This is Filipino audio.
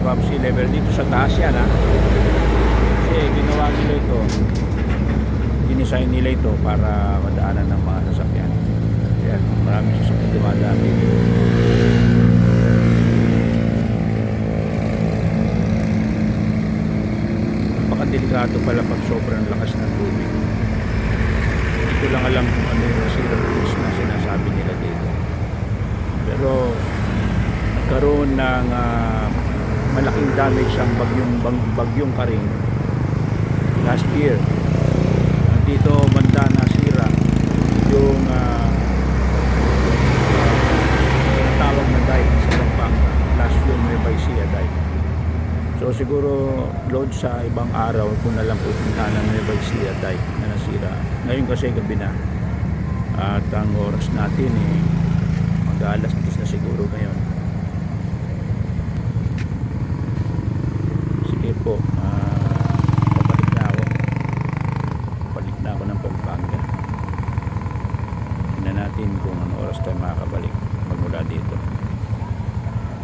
above sea level. Dito sa taas yan ha. Kasi ginawa nila ito, dinisign nila ito para madaanan ng mga sasakyan. Yan, maraming sasakyan dumadaan dito. Napakadelikado pala pag sobrang lakas ng tubig. Hindi ko lang alam kung ano yung zero risk na sinasabi nila dito. Pero nagkaroon ng malaking damage ang bagyong Karing last year. Dito banda nasira yung tawag na dike sa Pampanga. Last year may Baisia dike. So siguro load sa ibang araw kung na lang pupunta ng may Baisia dike na nasira. Ngayon kasi gabi na at ang oras natin mag-alas 10 na siguro ngayon. Sige po, pabalik na ako ng Pampanga. Tingnan natin kung ano oras tayo makakabalik magmula dito.